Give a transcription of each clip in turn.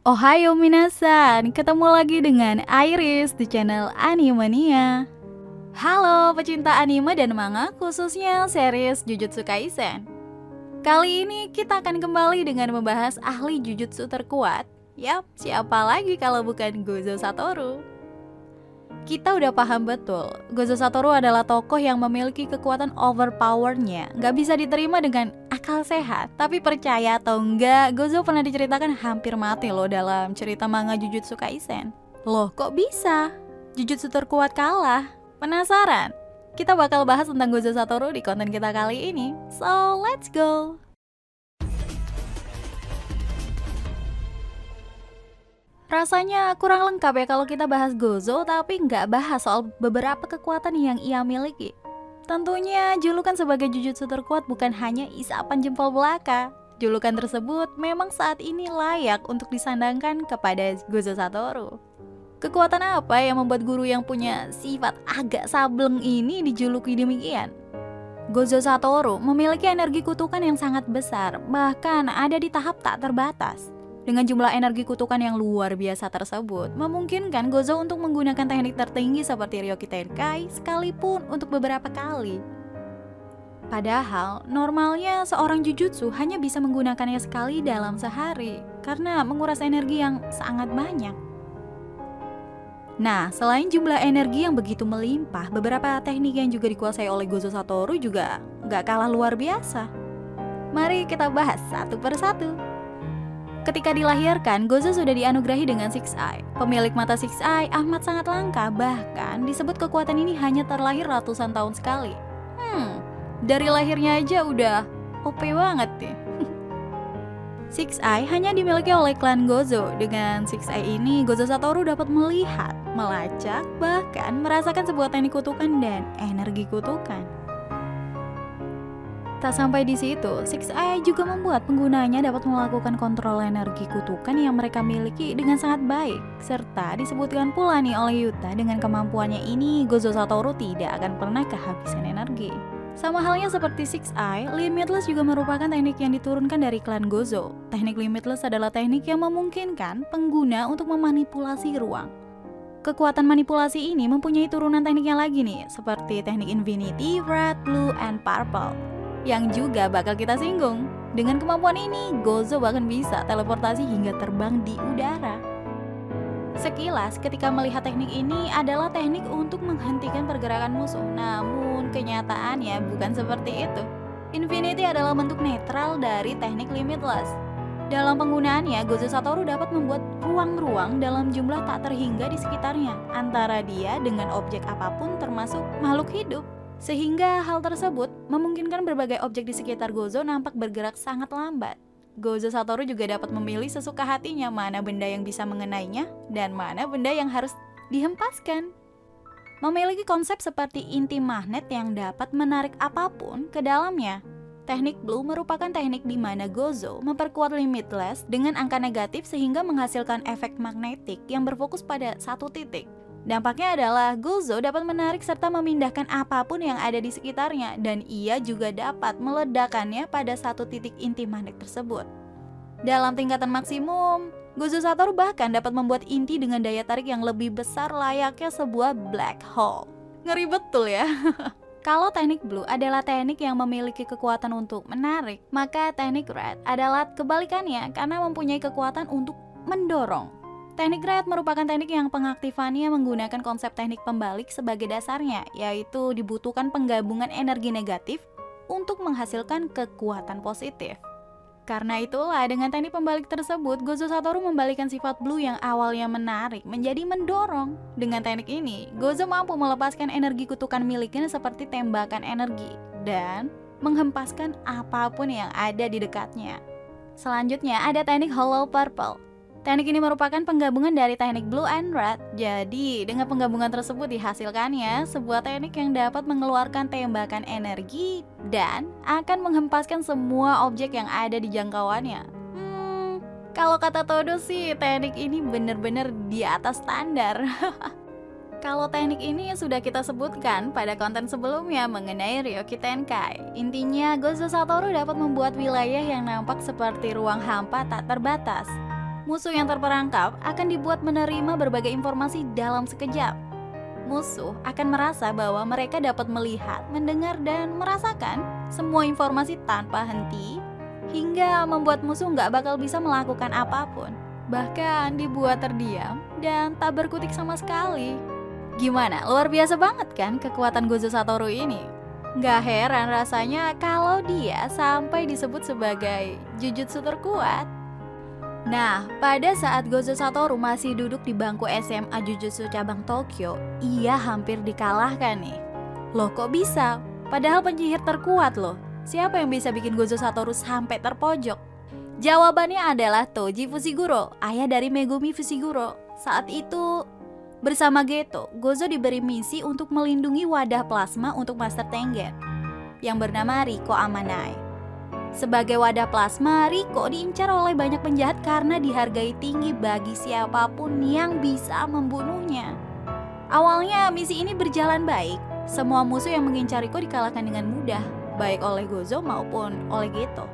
Ohayo minasan, ketemu lagi dengan Iris di channel Animania. Halo pecinta anime dan manga, khususnya series Jujutsu Kaisen. Kali ini kita akan kembali dengan membahas ahli Jujutsu terkuat. Yap, siapa lagi kalau bukan Gozo Satoru. Kita udah paham betul, Gozo Satoru adalah tokoh yang memiliki kekuatan overpowernya. Gak bisa diterima dengan akal sehat. Tapi percaya atau enggak, Gozo pernah diceritakan hampir mati loh dalam cerita manga Jujutsu Kaisen. Loh kok bisa? Jujutsu terkuat kalah? Penasaran? Kita bakal bahas tentang Gozo Satoru di konten kita kali ini. So let's go! Rasanya kurang lengkap ya kalau kita bahas Gozo tapi nggak bahas soal beberapa kekuatan yang ia miliki. Tentunya julukan sebagai Jujutsu terkuat bukan hanya isapan jempol belaka. Julukan tersebut memang saat ini layak untuk disandangkan kepada Gozo Satoru. Kekuatan apa yang membuat guru yang punya sifat agak sableng ini dijuluki demikian? Gozo Satoru memiliki energi kutukan yang sangat besar, bahkan ada di tahap tak terbatas. Dengan jumlah energi kutukan yang luar biasa tersebut, memungkinkan Gozo untuk menggunakan teknik tertinggi seperti Ryoki Tenkai sekalipun untuk beberapa kali. Padahal, normalnya seorang Jujutsu hanya bisa menggunakannya sekali dalam sehari, karena menguras energi yang sangat banyak. Nah, selain jumlah energi yang begitu melimpah, beberapa teknik yang juga dikuasai oleh Gozo Satoru juga gak kalah luar biasa. Mari kita bahas satu persatu. Ketika dilahirkan, Gozo sudah dianugerahi dengan Six Eye. Pemilik mata Six Eye amat sangat langka, bahkan disebut kekuatan ini hanya terlahir ratusan tahun sekali. Dari lahirnya aja udah OP banget nih. Six Eye hanya dimiliki oleh klan Gozo. Dengan Six Eye ini, Gozo Satoru dapat melihat, melacak, bahkan merasakan sebuah teknik kutukan dan energi kutukan. Tak sampai di situ, Six Eye juga membuat penggunanya dapat melakukan kontrol energi kutukan yang mereka miliki dengan sangat baik. Serta disebutkan pula nih oleh Yuta, dengan kemampuannya ini Gozo Satoru tidak akan pernah kehabisan energi. Sama halnya seperti Six Eye, Limitless juga merupakan teknik yang diturunkan dari klan Gozo. Teknik Limitless adalah teknik yang memungkinkan pengguna untuk memanipulasi ruang. Kekuatan manipulasi ini mempunyai turunan tekniknya lagi nih, seperti teknik Infinity, Red, Blue, and Purple, yang juga bakal kita singgung. Dengan kemampuan ini, Gozo bahkan bisa teleportasi hingga terbang di udara. Sekilas, ketika melihat teknik ini adalah teknik untuk menghentikan pergerakan musuh. Namun, kenyataannya bukan seperti itu. Infinity adalah bentuk netral dari teknik Limitless. Dalam penggunaannya, Gozo Satoru dapat membuat ruang-ruang dalam jumlah tak terhingga di sekitarnya, antara dia dengan objek apapun termasuk makhluk hidup. Sehingga hal tersebut memungkinkan berbagai objek di sekitar Gozo nampak bergerak sangat lambat. Gozo Satoru juga dapat memilih sesuka hatinya mana benda yang bisa mengenainya dan mana benda yang harus dihempaskan. Memiliki konsep seperti inti magnet yang dapat menarik apapun ke dalamnya. Teknik Blue merupakan teknik di mana Gozo memperkuat Limitless dengan angka negatif sehingga menghasilkan efek magnetik yang berfokus pada satu titik. Dampaknya adalah Gozo dapat menarik serta memindahkan apapun yang ada di sekitarnya, dan ia juga dapat meledakannya pada satu titik inti magnet tersebut. Dalam tingkatan maksimum, Gozo Satoru bahkan dapat membuat inti dengan daya tarik yang lebih besar layaknya sebuah black hole. Ngeri betul ya. Kalau teknik Blue adalah teknik yang memiliki kekuatan untuk menarik, maka teknik Red adalah kebalikannya karena mempunyai kekuatan untuk mendorong. Teknik Red merupakan teknik yang pengaktifannya menggunakan konsep teknik pembalik sebagai dasarnya, yaitu dibutuhkan penggabungan energi negatif untuk menghasilkan kekuatan positif. Karena itulah dengan teknik pembalik tersebut, Gozo Satoru membalikan sifat Blue yang awalnya menarik menjadi mendorong. Dengan teknik ini, Gozo mampu melepaskan energi kutukan miliknya seperti tembakan energi dan menghempaskan apapun yang ada di dekatnya. Selanjutnya ada teknik Hollow Purple. Teknik ini merupakan penggabungan dari teknik Blue and Red. Jadi, dengan penggabungan tersebut dihasilkannya sebuah teknik yang dapat mengeluarkan tembakan energi dan akan menghempaskan semua objek yang ada di jangkauannya. Kalau kata Todo sih, teknik ini benar-benar di atas standar. Kalau teknik ini sudah kita sebutkan pada konten sebelumnya mengenai Ryoki Tenkai. Intinya, Gozo Satoru dapat membuat wilayah yang nampak seperti ruang hampa tak terbatas. Musuh yang terperangkap akan dibuat menerima berbagai informasi dalam sekejap. Musuh akan merasa bahwa mereka dapat melihat, mendengar, dan merasakan semua informasi tanpa henti, hingga membuat musuh nggak bakal bisa melakukan apapun. Bahkan dibuat terdiam dan tak berkutik sama sekali. Gimana? Luar biasa banget kan kekuatan Gojo Satoru ini? Nggak heran rasanya kalau dia sampai disebut sebagai jujutsu terkuat. Nah, pada saat Gojo Satoru masih duduk di bangku SMA Jujutsu cabang Tokyo, ia hampir dikalahkan nih. Loh kok bisa? Padahal penyihir terkuat loh. Siapa yang bisa bikin Gojo Satoru sampai terpojok? Jawabannya adalah Toji Fushiguro, ayah dari Megumi Fushiguro. Saat itu, bersama Geto, Gojo diberi misi untuk melindungi wadah plasma untuk Master Tengen yang bernama Riko Amanai. Sebagai wadah plasma, Riko diincar oleh banyak penjahat karena dihargai tinggi bagi siapapun yang bisa membunuhnya. Awalnya misi ini berjalan baik. Semua musuh yang mengincar Riko dikalahkan dengan mudah, baik oleh Gojo maupun oleh Geto.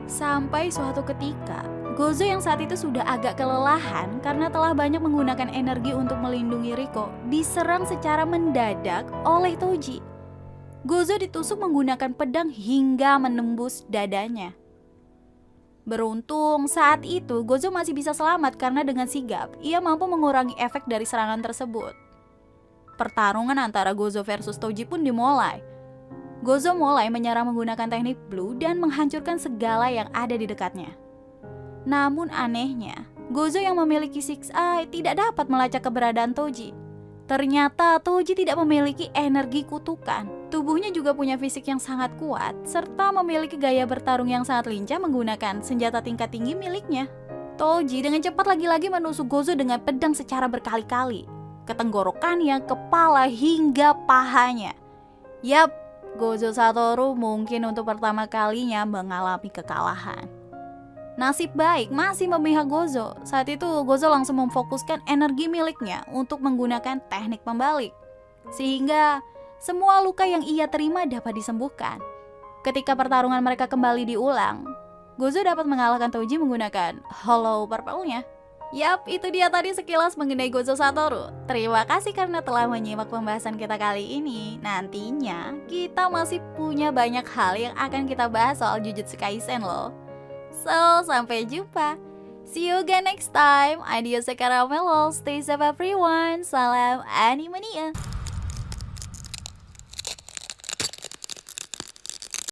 Sampai suatu ketika, Gojo yang saat itu sudah agak kelelahan karena telah banyak menggunakan energi untuk melindungi Riko, diserang secara mendadak oleh Toji. Gojo ditusuk menggunakan pedang hingga menembus dadanya. Beruntung saat itu Gojo masih bisa selamat karena dengan sigap ia mampu mengurangi efek dari serangan tersebut. Pertarungan antara Gojo versus Toji pun dimulai. Gojo mulai menyerang menggunakan teknik blue dan menghancurkan segala yang ada di dekatnya. Namun anehnya, Gojo yang memiliki Six Eye tidak dapat melacak keberadaan Toji. Ternyata Toji tidak memiliki energi kutukan. Tubuhnya juga punya fisik yang sangat kuat, serta memiliki gaya bertarung yang sangat lincah menggunakan senjata tingkat tinggi miliknya. Toji dengan cepat lagi-lagi menusuk Gojo dengan pedang secara berkali-kali, ke tenggorokannya, kepala, hingga pahanya. Yap, Gojo Satoru mungkin untuk pertama kalinya mengalami kekalahan. Nasib baik masih memihak Gojo. Saat itu Gojo langsung memfokuskan energi miliknya untuk menggunakan teknik pembalik, sehingga semua luka yang ia terima dapat disembuhkan. Ketika pertarungan mereka kembali diulang, Gojo dapat mengalahkan Toji menggunakan Hollow Purple-nya. Yap, itu dia tadi sekilas mengenai Gojo Satoru. Terima kasih karena telah menyimak pembahasan kita kali ini. Nantinya kita masih punya banyak hal yang akan kita bahas soal Jujutsu Kaisen loh. So, sampai jumpa. See you again next time. Adios, Karamelos. Stay safe everyone. Salam Animania.